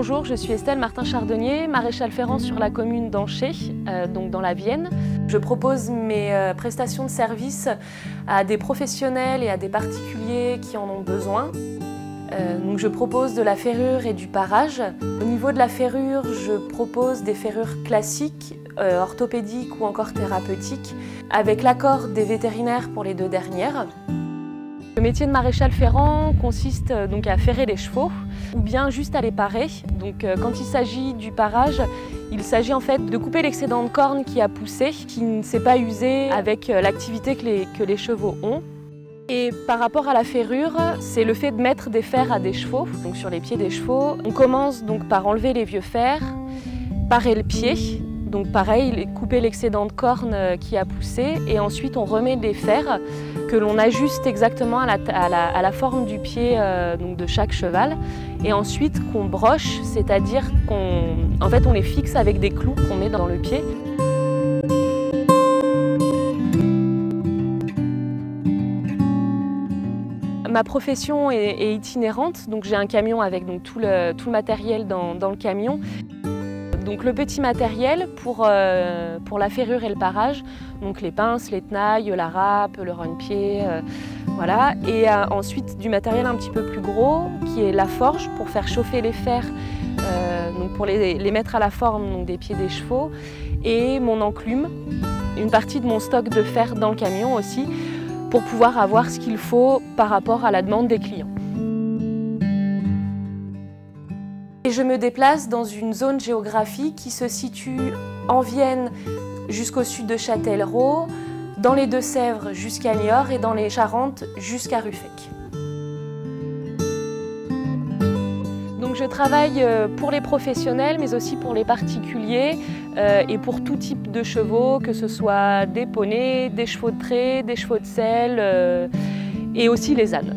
Bonjour, je suis Estelle Martin-Chardonnier, maréchal ferrant sur la commune d'Anchet, donc dans la Vienne. Je propose mes prestations de service à des professionnels et à des particuliers qui en ont besoin. Donc je propose de la ferrure et du parage. Au niveau de la ferrure, je propose des ferrures classiques, orthopédiques ou encore thérapeutiques, avec l'accord des vétérinaires pour les deux dernières. Le métier de maréchal ferrant consiste donc à ferrer les chevaux ou bien juste à les parer. Donc quand il s'agit du parage, il s'agit en fait de couper l'excédent de corne qui a poussé, qui ne s'est pas usé avec l'activité que les chevaux ont. Et par rapport à la ferrure, c'est le fait de mettre des fers à des chevaux, donc sur les pieds des chevaux. On commence donc par enlever les vieux fers, parer le pied. Donc pareil, couper l'excédent de corne qui a poussé et ensuite on remet des fers que l'on ajuste exactement à la forme du pied donc de chaque cheval et ensuite qu'on broche, c'est-à-dire qu'en fait on les fixe avec des clous qu'on met dans le pied. Ma profession est itinérante, donc j'ai un camion avec donc, tout le matériel dans le camion. Donc le petit matériel pour la ferrure et le parage, donc les pinces, les tenailles, la râpe, le renne-pied, voilà. Et ensuite du matériel un petit peu plus gros qui est la forge pour faire chauffer les fers, donc pour les mettre à la forme donc, des pieds des chevaux, et mon enclume, une partie de mon stock de fer dans le camion aussi, pour pouvoir avoir ce qu'il faut par rapport à la demande des clients. Et je me déplace dans une zone géographique qui se situe en Vienne jusqu'au sud de Châtellerault, dans les Deux-Sèvres jusqu'à Niort et dans les Charentes jusqu'à Ruffec. Donc je travaille pour les professionnels mais aussi pour les particuliers et pour tout type de chevaux, que ce soit des poneys, des chevaux de trait, des chevaux de selle et aussi les ânes.